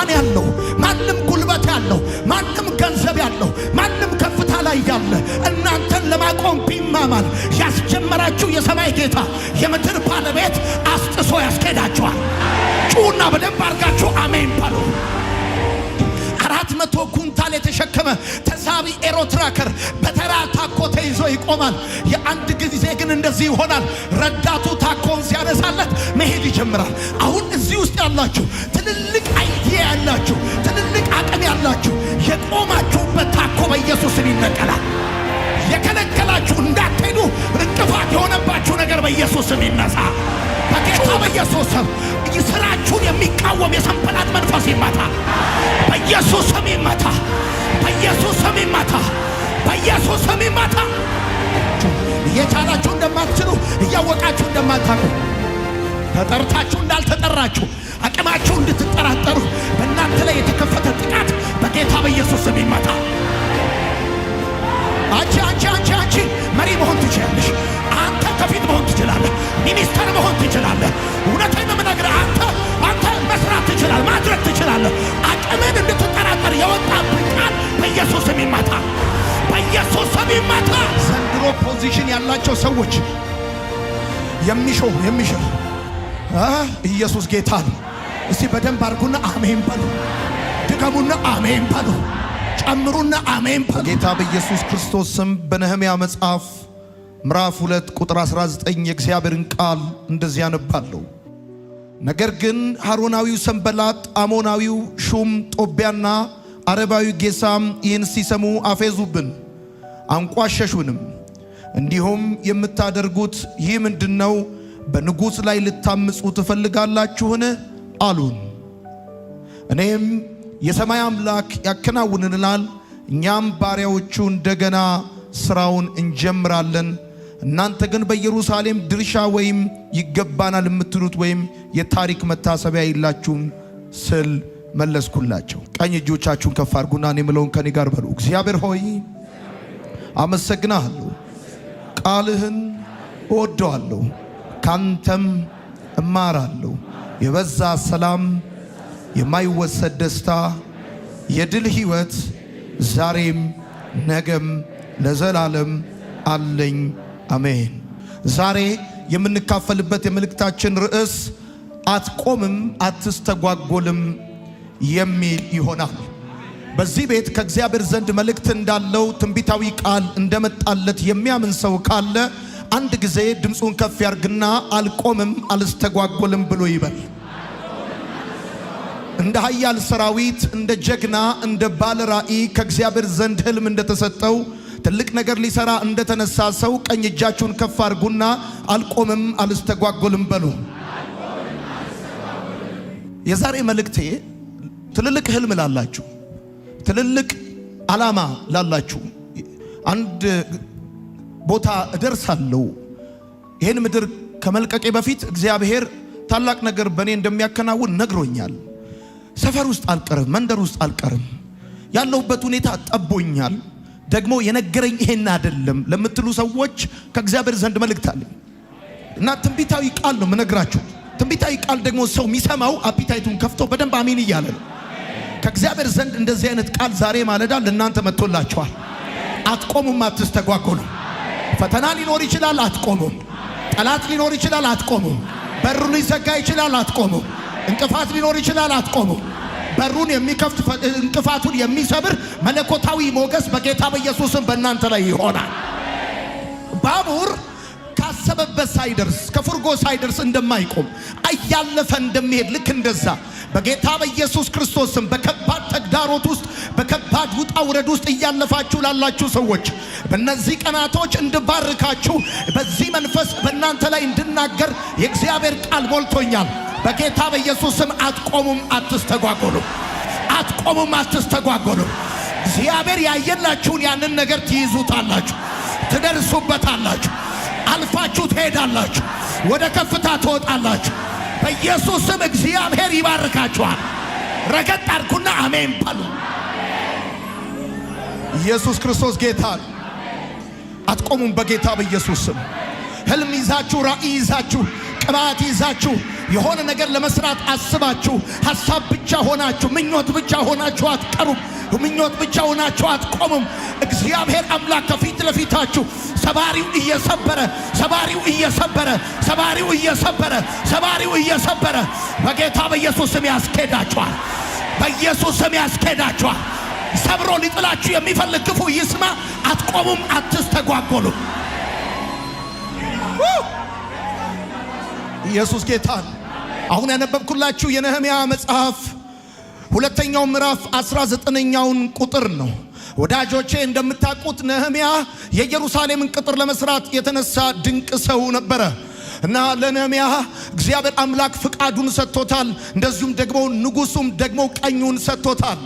ስልጣን ያለው ማንም ጉልበት ያለው ማንም ገንዘብ ያለው ማንም ከፍታ ላይ ያለ እናንተን ለማቆም ቢማማል ያስጀመራችሁ የሰማይ ጌታ የምድር ባለቤት አስጥሶ ያስኬዳችኋል። ጩና በደንብ አርጋችሁ አሜን በሉ። 400 ኩንታል የተሸከመ ተሳቢ ኤሮትራከር በተራ ታኮ ተይዞ ይቆማል። የአንድ ጊዜ ግን እንደዚህ ይሆናል። ረዳቱ ታኮን ሲያነሳለት መሄድ ይጀምራል። አሁን እዚህ ውስጥ ያላችሁ ትልልቅ አይዲያ ያላችሁ ትልልቅ አቅም ያላችሁ የቆማችሁበት ታኮ በኢየሱስ ስም ይነቀላል። የከለከላችሁ እንዳትሄዱ እንቅፋት የሆነባችሁ ነገር በኢየሱስ ስም ይነሳ። በጌታ በኢየሱስ ስም ስራችሁን የሚቃወም የሰንበላጥ መንፈስ ይመታ። በኢየሱስ ስም ይመታ። በኢየሱስ ስም ይመታ። በኢየሱስ ስም ይመታ። እየቻላችሁ እንደማትችሉ እያወቃችሁ እንደማታውቁ ተጠርታችሁ እንዳልተጠራችሁ አቅማችሁ እንድትጠራጠሩ በእናንተ ላይ የተከፈተ ጥቃት በጌታ በኢየሱስ ስም ይመታ። አንቺ መሪ መሆን ትችላለሽ። አንተ ከፊት መሆን ትችላለህ። ሚኒስተር መሆን ትችላለህ። እውነቴን ነው የምነግርህ። አንተ መስራት ትችላለህ፣ ማድረግ ትችላለህ። አቅምን እንድትጠራጠር የወጣብህ ቃል በኢየሱስ ስም ይመታ። በኢየሱስ ስም ይመታ። ዘንድሮ ፖዚሽን ያላቸው ሰዎች የሚሾው ኢየሱስ ጌታ ነው። እስቲ በደንብ አድርጉና አሜን በሉ። ድገሙና አሜን በሉ። ጨምሩና አሜን በሉ። ጌታ በኢየሱስ ክርስቶስ ስም በነህምያ መጽሐፍ ምዕራፍ 2 ቁጥር 19 የእግዚአብሔርን ቃል እንደዚህ ያነባለሁ። ነገር ግን ሐሮናዊው ሰንበላጥ፣ አሞናዊው ሹም ጦቢያና አረባዊ ጌሳም ይህን ሲሰሙ አፌዙብን፣ አንቋሸሹንም። እንዲሁም የምታደርጉት ይህ ምንድነው? በንጉሥ ላይ ልታምፁ ትፈልጋላችሁን? አሉን። እኔም የሰማይ አምላክ ያከናውንልናል፣ እኛም ባሪያዎቹ እንደገና ስራውን እንጀምራለን። እናንተ ግን በኢየሩሳሌም ድርሻ ወይም ይገባናል የምትሉት ወይም የታሪክ መታሰቢያ የላችሁም ስል መለስኩላቸው። ቀኝ እጆቻችሁን ከፍ አድርጉና እኔ የምለውን ከኔ ጋር በሉ። እግዚአብሔር ሆይ አመሰግናለሁ፣ ቃልህን እወደዋለሁ፣ ካንተም እማራለሁ። የበዛ ሰላም፣ የማይወሰድ ደስታ፣ የድል ሕይወት ዛሬም ነገም ለዘላለም አለኝ። አሜን። ዛሬ የምንካፈልበት የመልእክታችን ርዕስ አትቆምም አትስተጓጎልም የሚል ይሆናል። በዚህ ቤት ከእግዚአብሔር ዘንድ መልእክት እንዳለው ትንቢታዊ ቃል እንደመጣለት የሚያምን ሰው ካለ አንድ ጊዜ ድምፁን ከፍ ያርግና አልቆምም አልስተጓጎልም ብሎ ይበል። እንደ ኃያል ሰራዊት፣ እንደ ጀግና፣ እንደ ባለ ራእይ ከእግዚአብሔር ዘንድ ህልም እንደተሰጠው ትልቅ ነገር ሊሰራ እንደተነሳ ሰው ቀኝ እጃችሁን ከፍ አርጉና አልቆምም አልስተጓጎልም በሉ። የዛሬ መልእክቴ ትልልቅ ህልም ላላችሁ፣ ትልልቅ ዓላማ ላላችሁ፣ አንድ ቦታ እደርሳለሁ፣ ይህን ምድር ከመልቀቄ በፊት እግዚአብሔር ታላቅ ነገር በእኔ እንደሚያከናውን ነግሮኛል፣ ሰፈር ውስጥ አልቀርም፣ መንደር ውስጥ አልቀርም፣ ያለሁበት ሁኔታ ጠቦኛል፣ ደግሞ የነገረኝ ይሄን አይደለም ለምትሉ ሰዎች ከእግዚአብሔር ዘንድ መልእክት አለኝ እና ትንቢታዊ ቃል ነው የምነግራችሁ። ትንቢታዊ ቃል ደግሞ ሰው የሚሰማው አፒታይቱን ከፍቶ በደንብ አሜን እያለ ነው። ከእግዚአብሔር ዘንድ እንደዚህ አይነት ቃል ዛሬ ማለዳ ለእናንተ መጥቶላችኋል። አትቆሙም አትስተጓጎሉም። ፈተና ሊኖር ይችላል፣ አትቆሙም። ጠላት ሊኖር ይችላል፣ አትቆሙም። በሩ ሊዘጋ ይችላል፣ አትቆሙም። እንቅፋት ሊኖር ይችላል፣ አትቆሙም። በሩን የሚከፍት እንቅፋቱን የሚሰብር መለኮታዊ ሞገስ በጌታ በኢየሱስም በእናንተ ላይ ይሆናል። ባቡር ካሰበበት ሳይደርስ ከፉርጎ ሳይደርስ እንደማይቆም እያለፈ እንደሚሄድ ልክ እንደዛ በጌታ በኢየሱስ ክርስቶስም በከባድ ተግዳሮት ውስጥ በከባድ ውጣ ውረድ ውስጥ እያለፋችሁ ላላችሁ ሰዎች በእነዚህ ቀናቶች እንድባርካችሁ በዚህ መንፈስ በእናንተ ላይ እንድናገር የእግዚአብሔር ቃል ሞልቶኛል። በጌታ በኢየሱስም አትቆሙም አትስተጓጎሉም። አትቆሙም አትስተጓጎሉም። እግዚአብሔር ያየላችሁን ያንን ነገር ትይዙታላችሁ፣ ትደርሱበታላችሁ፣ አልፋችሁ ትሄዳላችሁ፣ ወደ ከፍታ ትወጣላችሁ። በኢየሱስም እግዚአብሔር ይባርካችኋል። ረገጥ አድርጉና አሜን በሉ። ኢየሱስ ክርስቶስ ጌታ። አትቆሙም በጌታ በኢየሱስም። ህልም ይዛችሁ፣ ራእይ ይዛችሁ፣ ቅባት ይዛችሁ የሆነ ነገር ለመስራት አስባችሁ ሐሳብ ብቻ ሆናችሁ ምኞት ብቻ ሆናችሁ አትቀሩም። ምኞት ብቻ ሆናችሁ አትቆሙም። እግዚአብሔር አምላክ ከፊት ለፊታችሁ ሰባሪው እየሰበረ በጌታ በኢየሱስ ስም ያስኬዳችኋል። በኢየሱስ ስም ያስኬዳችኋል። ሰብሮ ሊጥላችሁ የሚፈልግ ክፉ ይስማ። አትቆሙም፣ አትስተጓጎሉም። ኢየሱስ ጌታ ነው። አሁን ያነበብኩላችሁ የነህምያ መጽሐፍ ሁለተኛው ምዕራፍ 19ኛውን ቁጥር ነው። ወዳጆቼ እንደምታውቁት ነህምያ የኢየሩሳሌምን ቅጥር ለመስራት የተነሳ ድንቅ ሰው ነበረ እና ለነህምያ እግዚአብሔር አምላክ ፍቃዱን ሰጥቶታል። እንደዚሁም ደግሞ ንጉሱም ደግሞ ቀኙን ሰጥቶታል።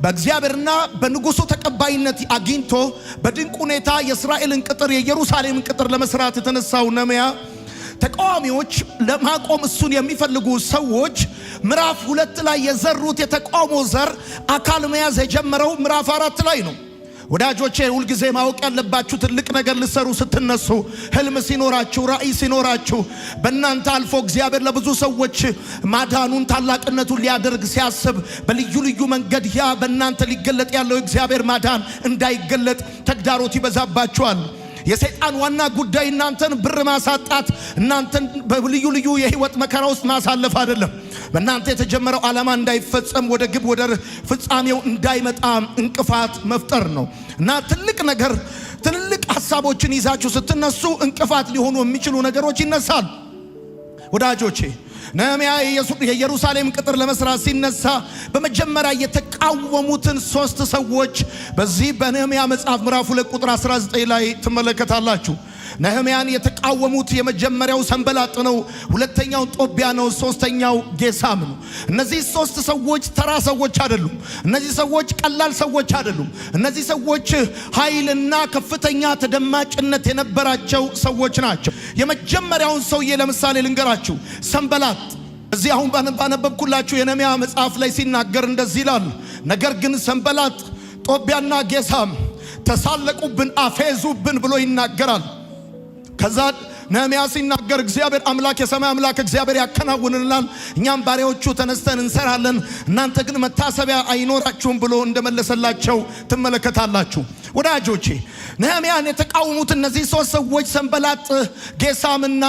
በእግዚአብሔርና በንጉሱ ተቀባይነት አግኝቶ በድንቅ ሁኔታ የእስራኤልን ቅጥር የኢየሩሳሌምን ቅጥር ለመስራት የተነሳው ነህምያ ተቃዋሚዎች ለማቆም እሱን የሚፈልጉ ሰዎች ምዕራፍ 2 ላይ የዘሩት የተቃውሞ ዘር አካል መያዝ የጀመረው ምዕራፍ 4 ላይ ነው። ወዳጆቼ ሁልጊዜ ማወቅ ያለባችሁ ትልቅ ነገር ልሰሩ ስትነሱ፣ ህልም ሲኖራችሁ፣ ራእይ ሲኖራችሁ፣ በእናንተ አልፎ እግዚአብሔር ለብዙ ሰዎች ማዳኑን ታላቅነቱን ሊያደርግ ሲያስብ በልዩ ልዩ መንገድ ያ በእናንተ ሊገለጥ ያለው እግዚአብሔር ማዳን እንዳይገለጥ ተግዳሮት ይበዛባችኋል። የሰይጣን ዋና ጉዳይ እናንተን ብር ማሳጣት፣ እናንተን በልዩ ልዩ የህይወት መከራ ውስጥ ማሳለፍ አይደለም። በእናንተ የተጀመረው ዓላማ እንዳይፈጸም ወደ ግብ ወደ ፍጻሜው እንዳይመጣ እንቅፋት መፍጠር ነው እና ትልቅ ነገር ትልቅ ሐሳቦችን ይዛችሁ ስትነሱ እንቅፋት ሊሆኑ የሚችሉ ነገሮች ይነሳሉ። ወዳጆቼ ነህምያ የኢየሩሳሌም ቅጥር ለመስራት ሲነሳ በመጀመሪያ የተቃወሙትን 3 ሰዎች በዚህ በነህምያ መጽሐፍ ምዕራፍ 2 ቁጥር 19 ላይ ትመለከታላችሁ። ነህምያን የተቃወሙት የመጀመሪያው ሰንበላጥ ነው፣ ሁለተኛው ጦቢያ ነው፣ ሶስተኛው ጌሳም ነው። እነዚህ 3 ሰዎች ተራ ሰዎች አይደሉም። እነዚህ ሰዎች ቀላል ሰዎች አይደሉም። እነዚህ ሰዎች ኃይልና ከፍተኛ ተደማጭነት የነበራቸው ሰዎች ናቸው። የመጀመሪያውን ሰውዬ ለምሳሌ ልንገራችሁ። ሰንበላጥ እዚህ አሁን ባነበብኩላችሁ የነህምያ መጽሐፍ ላይ ሲናገር እንደዚህ ይላል። ነገር ግን ሰንበላጥ ጦቢያና ጌሳም ተሳለቁብን፣ አፌዙብን ብሎ ይናገራል። ከዛ ነህምያ ሲናገር እግዚአብሔር አምላክ የሰማይ አምላክ እግዚአብሔር ያከናውንልናል፣ እኛም ባሪያዎቹ ተነስተን እንሰራለን፣ እናንተ ግን መታሰቢያ አይኖራችሁም ብሎ እንደመለሰላቸው ትመለከታላችሁ። ወዳጆቼ ነህምያን የተቃወሙት እነዚህ 3 ሰዎች ሰንበላጥ፣ ጌሳምና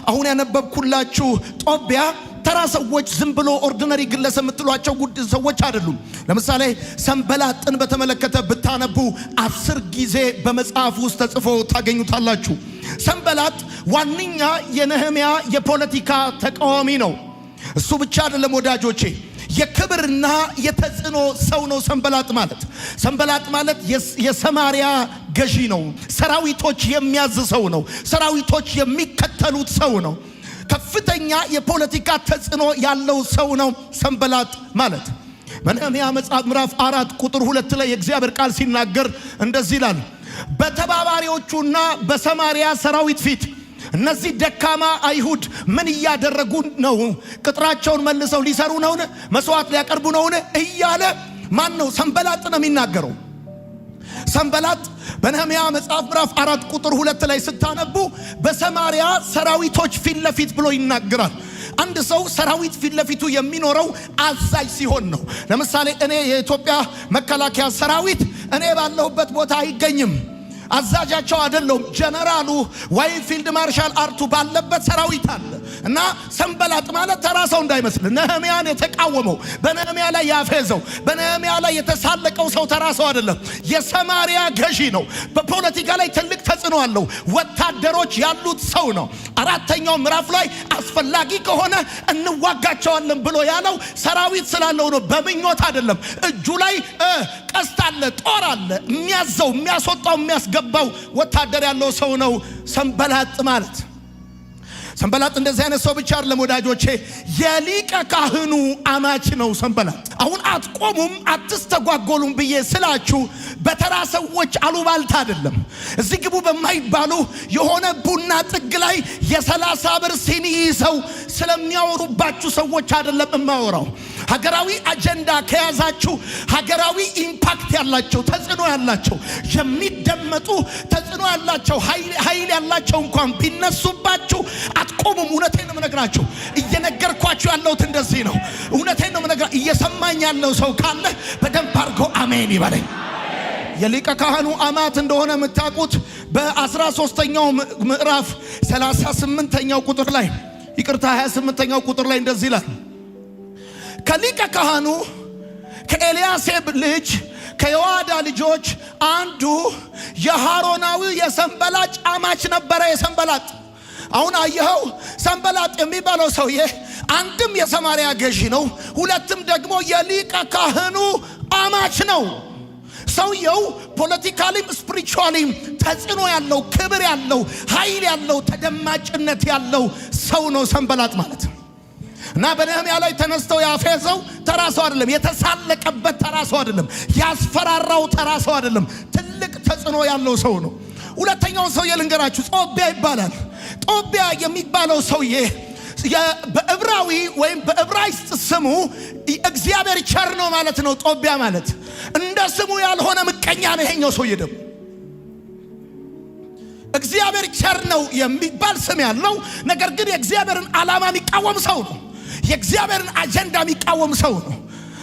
አሁን ያነበብኩላችሁ ጦቢያ ተራ ሰዎች፣ ዝም ብሎ ኦርዲነሪ ግለሰብ የምትሏቸው ሰዎች አይደሉም። ለምሳሌ ሰንበላጥን በተመለከተ ብታነቡ 10 ጊዜ በመጽሐፍ ውስጥ ተጽፎ ታገኙታላችሁ። ሰንበላጥ ዋነኛ የነህምያ የፖለቲካ ተቃዋሚ ነው። እሱ ብቻ አይደለም ወዳጆቼ፣ የክብርና የተጽዕኖ ሰው ነው። ሰንበላጥ ማለት የሰማሪያ ገዢ ነው። ሰራዊቶች የሚያዝ ሰው ነው። ሰራዊቶች የሚከተሉት ሰው ነው። ከፍተኛ የፖለቲካ ተጽዕኖ ያለው ሰው ነው ሰንበላጥ ማለት። በነህምያ መጽሐፍ ምዕራፍ 4 ቁጥር 2 ላይ የእግዚአብሔር ቃል ሲናገር እንደዚህ ይላል። በተባባሪዎቹና በሰማሪያ ሰራዊት ፊት እነዚህ ደካማ አይሁድ ምን እያደረጉ ነው? ቅጥራቸውን መልሰው ሊሰሩ ነውን? መስዋዕት ሊያቀርቡ ነውን? እያለ ማን ነው? ሰንበላጥ ነው የሚናገረው። ሰንበላጥ በነህምያ መጽሐፍ ምዕራፍ 4 ቁጥር 2 ላይ ስታነቡ በሰማሪያ ሰራዊቶች ፊት ለፊት ብሎ ይናገራል። አንድ ሰው ሰራዊት ፊት ለፊቱ የሚኖረው አዛዥ ሲሆን ነው። ለምሳሌ እኔ የኢትዮጵያ መከላከያ ሰራዊት እኔ ባለሁበት ቦታ አይገኝም፣ አዛዣቸው አይደለም። ጀነራሉ ወይ ፊልድ ማርሻል አርቱ ባለበት ሰራዊት አለ እና ሰንበላጥ ማለት ተራ ሰው እንዳይመስል ነህምያን የተቃወመው በነህምያ ላይ ያፌዘው በነህምያ ላይ የተሳለቀው ሰው ተራ ሰው አይደለም። የሰማሪያ ገዢ ነው። በፖለቲካ ላይ ትልቅ ተጽዕኖ አለው። ወታደሮች ያሉት ሰው ነው። 4ኛው ምዕራፍ ላይ አስፈላጊ ከሆነ እንዋጋቸዋለን ብሎ ያለው ሰራዊት ስላለው ነው። በምኞት አይደለም። እጁ ላይ ቀስት አለ፣ ጦር አለ። የሚያዘው የሚያስወጣው የሚያስገባው ወታደር ያለው ሰው ነው ሰንበላጥ ማለት። ሰንበላጥ እንደዚህ አይነት ሰው ብቻ አይደለም ወዳጆቼ፣ የሊቀ ካህኑ አማች ነው ሰንበላጥ። አሁን አትቆሙም አትስተጓጎሉም ብዬ ስላችሁ በተራ ሰዎች አሉባልታ አይደለም። እዚህ ግቡ በማይባሉ የሆነ ቡና ጥግ ላይ የ30 ብር ሲኒ ይዘው ስለሚያወሩባችሁ ሰዎች አይደለም እማወራው። ሀገራዊ አጀንዳ ከያዛችሁ ሀገራዊ ኢምፓክት ያላቸው ተጽዕኖ ያላቸው የሚደመጡ ተጽዕኖ ያላቸው ኃይል ያላቸው እንኳን ቢነሱባችሁ አትቆሙ አትቆሙም። እውነቴን ነው የምነግራችሁ። እየነገርኳችሁ ያለሁት እንደዚህ ነው። እውነቴን ነው የምነግራችሁ። እየሰማኝ ያለው ሰው ካለ በደንብ አድርጎ አሜን ይበለኝ። የሊቀ ካህኑ አማት እንደሆነ የምታውቁት በ13ኛው ምዕራፍ 38ኛው ቁጥር ላይ 28ኛው ቁጥር ላይ እንደዚህ ይላል። ከሊቀ ካህኑ ከኤልያሴብ ልጅ ከዮአዳ ልጆች አንዱ የሃሮናዊ የሰንበላጥ አማች ነበረ። የሰንበላጥ አሁን አየኸው፣ ሰንበላጥ የሚባለው ሰውዬ አንድም የሰማርያ ገዢ ነው፣ ሁለትም ደግሞ የሊቀ ካህኑ አማች ነው። ሰውየው ፖለቲካሊም ስፒሪቹዋሊም ተጽዕኖ ያለው ክብር ያለው ኃይል ያለው ተደማጭነት ያለው ሰው ነው ሰንበላጥ ማለት። እና በነህምያ ላይ ተነስተው ያፌዘው ተራሰው አይደለም፣ የተሳለቀበት ተራሰው አይደለም፣ ያስፈራራው ተራሰው አይደለም። ትልቅ ተጽዕኖ ያለው ሰው ነው። ሁለተኛው ሰውዬ ልንገራችሁ፣ ጦቢያ ይባላል። ጦቢያ የሚባለው ሰውዬ በዕብራዊ ወይም በዕብራይስጥ ስሙ እግዚአብሔር ቸር ነው ማለት ነው። ጦቢያ ማለት እንደ ስሙ ያልሆነ ምቀኛ ነው። ይሄኛው ሰውዬ ደግሞ እግዚአብሔር ቸር ነው የሚባል ስም ያለው ነገር ግን የእግዚአብሔርን ዓላማ የሚቃወም ሰው ነው። የእግዚአብሔርን አጀንዳ የሚቃወም ሰው ነው።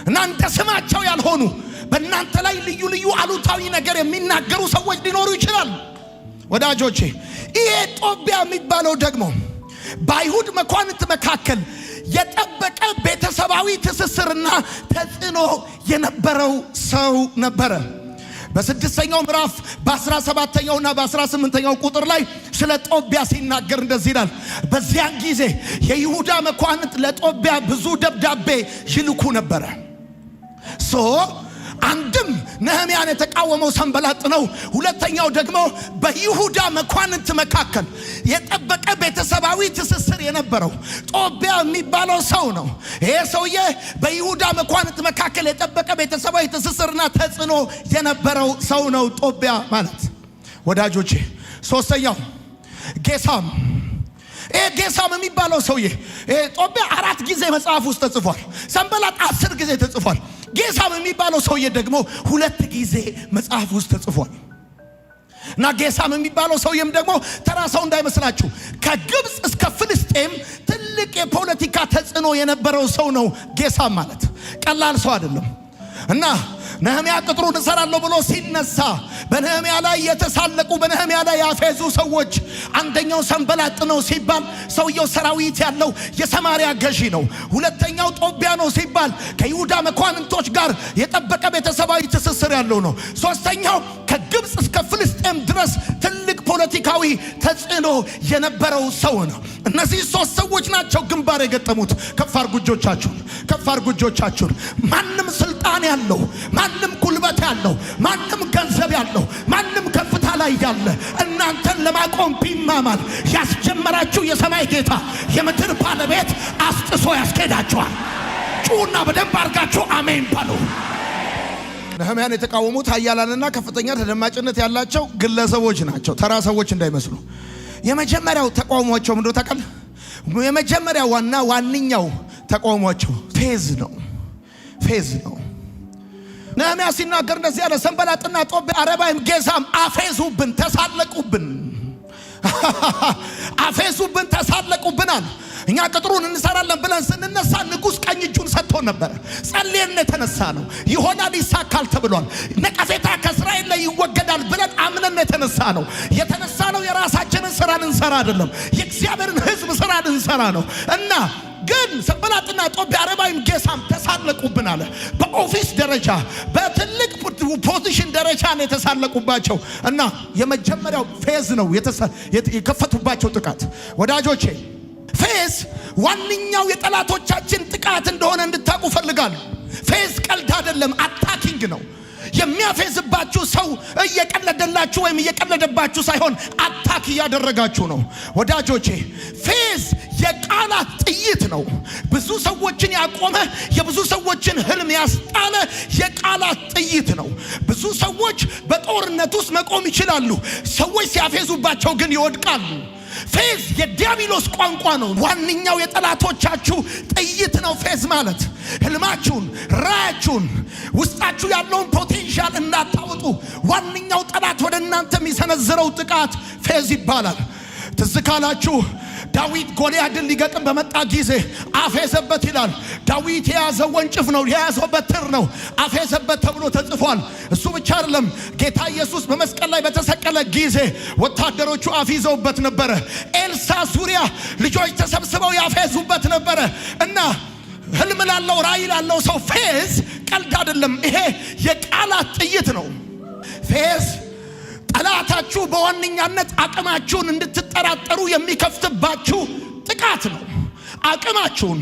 እና እንደ ስማቸው ያልሆኑ በእናንተ ላይ ልዩ ልዩ አሉታዊ ነገር የሚናገሩ ሰዎች ሊኖሩ ይችላሉ። ወዳጆቼ ይሄ ጦቢያ የሚባለው ደግሞ በአይሁድ መኳንንት መካከል የጠበቀ ቤተሰባዊ ትስስርና ተጽዕኖ የነበረው ሰው ነበረ። በ6ኛው ምዕራፍ በ17ኛውና በ18ኛው ቁጥር ላይ ስለ ጦቢያ ሲናገር እንደዚህ ይላል። በዚያን ጊዜ የይሁዳ መኳንንት ለጦቢያ ብዙ ደብዳቤ ይልኩ ነበረ። አንድም ነህምያን የተቃወመው ሰንበላጥ ነው። ሁለተኛው ደግሞ በይሁዳ መኳንንት መካከል የጠበቀ ቤተሰባዊ ትስስር የነበረው ጦቢያ የሚባለው ሰው ነው። ይሄ ሰውዬ በይሁዳ መኳንንት መካከል የጠበቀ ቤተሰባዊ ትስስርና ተጽዕኖ የነበረው ሰው ነው ጦቢያ ማለት። ወዳጆቼ ሶስተኛው ጌሳም። ይሄ ጌሳም የሚባለው ሰውዬ ጦቢያ 4 ጊዜ መጽሐፍ ውስጥ ተጽፏል። ሰንበላጥ 10 ጊዜ ተጽፏል። ጌሳም የሚባለው ሰውዬ ደግሞ 2 ጊዜ መጽሐፍ ውስጥ ተጽፏል። እና ጌሳም የሚባለው ሰውዬም ደግሞ ተራ ሰው እንዳይመስላችሁ ከግብፅ እስከ ፍልስጤም ትልቅ የፖለቲካ ተጽዕኖ የነበረው ሰው ነው። ጌሳም ማለት ቀላል ሰው አይደለም። እና ነህምያ ቅጥሩን እሰራለሁ ብሎ ሲነሳ በነህምያ ላይ የተሳለቁ በነህምያ ላይ ያፌዙ ሰዎች አንደኛው ሰንበላጥ ነው ሲባል ሰውየው ሰራዊት ያለው የሰማርያ ገዢ ነው። ሁለተኛው ጦቢያ ነው ሲባል ከይሁዳ መኳንንቶች ጋር የጠበቀ ቤተሰባዊ ትስስር ያለው ነው። ሶስተኛው ከግብፅ እስከ ፍልስጤም ድረስ ትልቅ ፖለቲካዊ ተጽዕኖ የነበረው ሰው ነው። እነዚህ 3 ሰዎች ናቸው ግንባር የገጠሙት። ከፍ አድርጉ እጆቻችሁን፣ ከፍ አድርጉ እጆቻችሁን። ማንም ስልጣን ያለው፣ ማንም ጉልበት ያለው፣ ማንም ገንዘብ ያለው፣ ማንም ከፍታ ላይ ያለ እናንተን ለማቆም ቢማማል ያስጀመራችሁ የሰማይ ጌታ የምድር ባለቤት አስጥሶ ያስኬዳችኋል። ጩና በደንብ አድርጋችሁ አሜን በሉ። ነህምያን የተቃወሙት ኃያላንና ከፍተኛ ተደማጭነት ያላቸው ግለሰቦች ናቸው፣ ተራ ሰዎች እንዳይመስሉ። የመጀመሪያው ተቃውሟቸው ምንድነው ታውቃለህ? የመጀመሪያው ዋንኛው ተቃውሟቸው ፌዝ ነው። ፌዝ ነው። ነህምያ ሲናገር እንደዚህ ያለ ሰንበላጥና ጦቢያ አረባይም ጌሳም አፌዙብን፣ ተሳለቁብን። አፌዙብን፣ ተሳለቁብናል። እኛ ቅጥሩን እንሰራለን ብለን ስንነሳ ንጉሥ ቀኝ እጁን ሰጥቶን ነበር። ጸልየን የተነሳ ነው። ይሆናል፣ ይሳካል ተብሏል። ነቀፌታ ከእስራኤል ላይ ይወገዳል ብለን አምነን የተነሳ ነው። የተነሳ ነው የራሳችንን ስራ ልንሰራ አይደለም፣ የእግዚአብሔርን ሕዝብ ስራ ልንሰራ ነው። እና ግን ሰንበላጥና ጦቢያ አረባይም ጌሳም ተሳለቁብን አለ። በኦፊስ ደረጃ በትልቅ ፖዚሽን ደረጃ ነው የተሳለቁባቸው። እና የመጀመሪያው ፌዝ ነው የከፈቱባቸው ጥቃት። ወዳጆቼ ፌዝ ዋንኛው የጠላቶቻችን ጥቃት እንደሆነ እንድታውቁ ፈልጋለሁ። ፌዝ ቀልድ አይደለም፣ አታኪንግ ነው። የሚያፌዝባችሁ ሰው እየቀለደላችሁ ወይም እየቀለደባችሁ ሳይሆን አታክ እያደረጋችሁ ነው። ወዳጆቼ ፌዝ የቃላት ጥይት ነው። ብዙ ሰዎችን ያቆመ የብዙ ሰዎችን ህልም ያስጣለ የቃላት ጥይት ነው። ብዙ ሰዎች በጦርነት ውስጥ መቆም ይችላሉ፣ ሰዎች ሲያፌዙባቸው ግን ይወድቃሉ። ፌዝ የዲያብሎስ ቋንቋ ነው። ዋንኛው የጠላቶቻችሁ ጥይት ነው ፌዝ ማለት። ህልማችሁን፣ ራያችሁን፣ ውስጣችሁ ያለውን ፖቴንሻል እንዳታወጡ ዋንኛው ጠላት ወደ እናንተ የሚሰነዝረው ጥቃት ፌዝ ይባላል። ትዝ ካላችሁ ዳዊት ጎልያድን ሊገጥም በመጣ ጊዜ አፌዘበት ይላል። ዳዊት የያዘው ወንጭፍ ነው፣ የያዘው በትር ነው። አፌዘበት ተብሎ ተጽፏል። እሱ ብቻ አይደለም፣ ጌታ ኢየሱስ በመስቀል ላይ በተሰቀለ ጊዜ ወታደሮቹ አፊዘውበት ነበረ። ኤልሳ ዙሪያ ልጆች ተሰብስበው ያፌዙበት ነበረ። እና ህልም ላለው ራእይ ላለው ሰው ፌዝ ቀልድ አይደለም። ይሄ የቃላት ጥይት ነው። ፌዝ ጠላታችሁ በዋነኛነት አቅማችሁን እንድትጠራጠሩ የሚከፍትባችሁ ጥቃት ነው። አቅማችሁን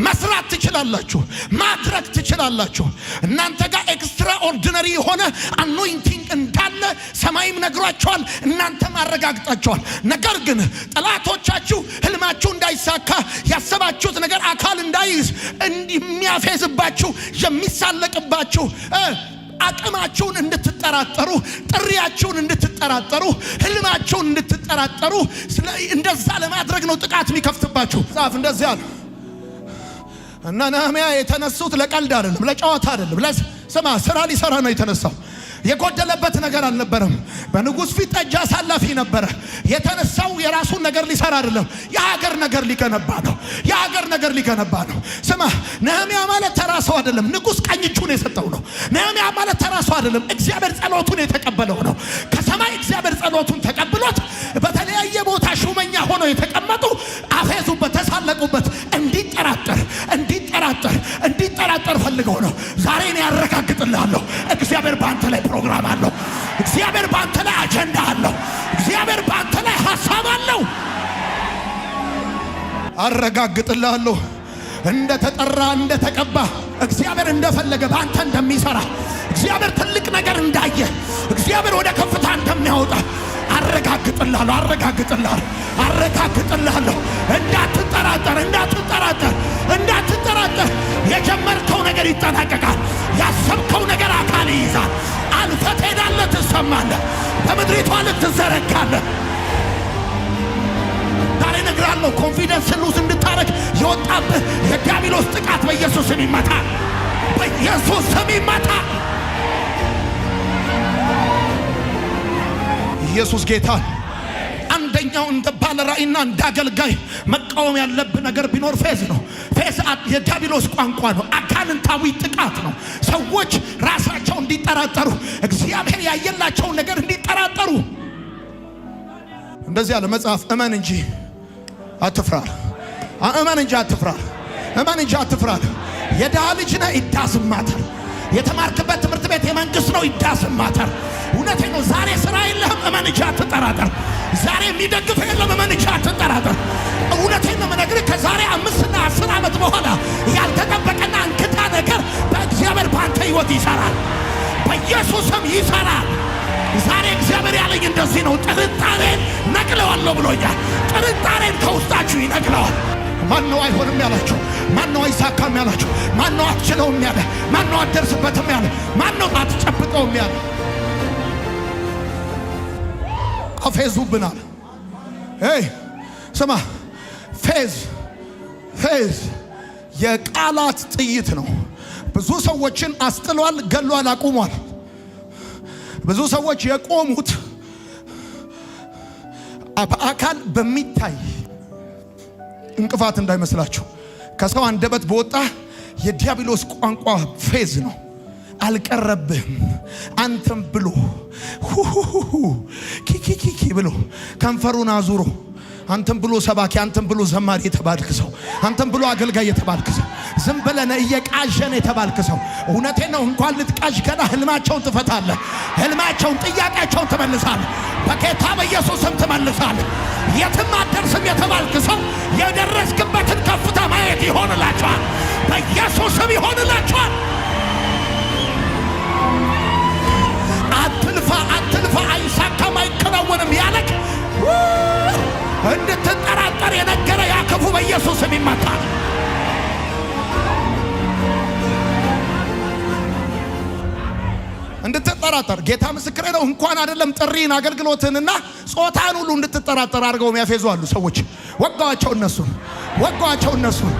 መስራት ትችላላችሁ፣ ማድረግ ትችላላችሁ። እናንተ ጋር ኤክስትራ ኦርዲነሪ የሆነ አኖይንቲንግ እንዳለ ሰማይም ነግሯችኋል፣ እናንተም አረጋግጣችኋል። ነገር ግን ጠላቶቻችሁ ህልማችሁ እንዳይሳካ ያሰባችሁት ነገር አካል እንዳይዝ የሚያፌዝባችሁ የሚሳለቅባችሁ አቅማችሁን እንድትጠራጠሩ፣ ጥሪያችሁን እንድትጠራጠሩ፣ ህልማችሁን እንድትጠራጠሩ እንደዛ ለማድረግ ነው ጥቃት የሚከፍትባችሁ። ጻፍ እንደዚህ አለ እና ነህምያ የተነሱት ለቀልድ አይደለም፣ ለጨዋታ አይደለም። ስማ ስራ ሊሰራ ነው የተነሳው። የጎደለበት ነገር አልነበረም። በንጉስ ፊት ጠጅ አሳላፊ ነበረ። የተነሳው የራሱን ነገር ሊሰራ አይደለም፣ የሀገር ነገር ሊገነባ ነው። የሀገር ነገር ሊገነባ ነው። ስማ ነህምያ ማለት ተራ ሰው አይደለም። ንጉስ ቀኝ እጁን የሰጠው ነው። ነህምያ ማለት ተራ ሰው አይደለም። እግዚአብሔር ጸሎቱን የተቀበለው ነው። ከሰማይ እግዚአብሔር ጸሎቱን ተቀብሎት በተለያየ ቦታ ሹመኛ ሆነው የተቀመጡ አፌዙበት፣ ተሳለቁበት። እንዲጠራጠር ፈልገው ነው። ዛሬ እኔ ያረጋግጥልሃለሁ፣ እግዚአብሔር በአንተ ላይ ፕሮግራም አለው። እግዚአብሔር በአንተ ላይ አጀንዳ አለው። እግዚአብሔር በአንተ ላይ ሐሳብ አለው። አረጋግጥልሃለሁ እንደተጠራ እንደተቀባ እግዚአብሔር እንደፈለገ በአንተ እንደሚሰራ እግዚአብሔር ትልቅ ነገር እንዳየ እግዚአብሔር ወደ ከፍታ እንደሚያወጣ አረጋግጥልሃለሁ። እንዳትጠራጠር። የጀመርከው ነገር ይጠናቀቃል። ያሰብከው ነገር አካል ይይዛል። አልፈህ ትሄዳለህ፣ ትሰማለህ፣ በምድሪቷ ልትዘረጋለህ። ዛሬ እነግርሃለሁ፣ ኮንፊደንስ ሉዝ እንድታረግ የወጣብህ የዲያብሎስ ጥቃት በኢየሱስ ስም ይመታ፣ በኢየሱስ ስም ይመታ። ኢየሱስ ጌታ። አንደኛው እንደ ባለ ራእይና እንደ አገልጋይ መቃወም ያለብህ ነገር ቢኖር ፌዝ ነው። ፌዝ የዲያብሎስ ቋንቋ ነው። አጋንንታዊ ጥቃት ነው። ሰዎች ራሳቸው እንዲጠራጠሩ፣ እግዚአብሔር ያየላቸውን ነገር እንዲጠራጠሩ። እንደዚህ ያለ መጽሐፍ እመን እንጂ አትፍራ። እመን እንጂ አትፍራ። የድሃ ልጅ ነህ ይዳዝማታል። የተማርክበት ትምህርት ቤት የመንግስት ነው ይዳዝማታል። እውነቴ ነው። ዛሬ ስራ የለህም፣ እመን እንጂ አትጠራጠር። ዛሬ የሚደግፍ የለም፣ እመን እንጂ አትጠራጠር። እውነቴን ነው የምነግርህ፣ ከዛሬ 5 እና 10 ዓመት በኋላ ያልተጠበቀና እንክታ ነገር በእግዚአብሔር ባንተ ህይወት ይሰራል፣ በኢየሱስም ይሰራል። ዛሬ እግዚአብሔር ያለኝ እንደዚህ ነው፣ ጥርጣሬን ነቅለዋለሁ ብሎኛል። ጥርጣሬን ከውስጣችሁ ይነቅለዋል። ማነው አይሆንም ያላችሁ? ማነው አይሳካም ያላችሁ? ማነው አትችለውም ያለ? ማነው አትደርስበትም ያለ? ማነው አትጨብጠውም ያለ? አፌዙብናል። ስማ፣ ፌዝ የቃላት ጥይት ነው። ብዙ ሰዎችን አስጥሏል፣ ገሏል፣ አቁሟል። ብዙ ሰዎች የቆሙት በአካል በሚታይ እንቅፋት እንዳይመስላችሁ፣ ከሰው አንደበት በወጣ የዲያብሎስ ቋንቋ ፌዝ ነው። አልቀረብህም አንተም ብሎ ኪኪኪኪ ብሎ ከንፈሩን አዙሮ አንተም ብሎ ሰባኪ፣ አንተም ብሎ ዘማሪ የተባልክ ሰው፣ አንተም ብሎ አገልጋይ የተባልክ ሰው፣ ዝም ብለህ እየቃዠን የተባልክ ሰው፣ እውነቴን ነው። እንኳን ልትቃዥ ገና ህልማቸውን ትፈታለህ። ህልማቸውን፣ ጥያቄያቸውን ትመልሳለህ። በጌታ በኢየሱስም ትመልሳለህ። የትም አትደርስም የተባልክ ሰው የደረስክበትን ከፍታ ማየት ይሆንላችኋል። በኢየሱስም ይሆንላችኋል። አትልፋ፣ አይሳካም፣ አይከናወንም ያለክ እንድትጠራጠር የነገረ ያ ክፉ በኢየሱስም ይመታል። እንድትጠራጠር ጌታ ምስክሬ ነው። እንኳን አይደለም ጥሪን፣ አገልግሎትንና ጾታን ሁሉ እንድትጠራጠር አድርገው የሚያፌዙ አሉ ሰዎች። ወጋዋቸው እነሱን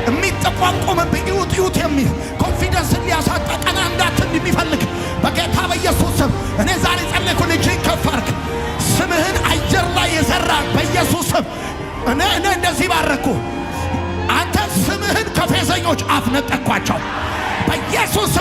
የሚጠቋቆምብህ ይውት የሚል ኮንፊደንስን ሊያሳጣ ቀና እንዳትል የሚፈልግ በጌታ በኢየሱስ ስም እኔ ዛሬ ጸለይኩ። ልጅህን ከፍ አድርግ። ስምህን አየር ላይ የዘራ በኢየሱስ ስም እኔ በኢየሱስ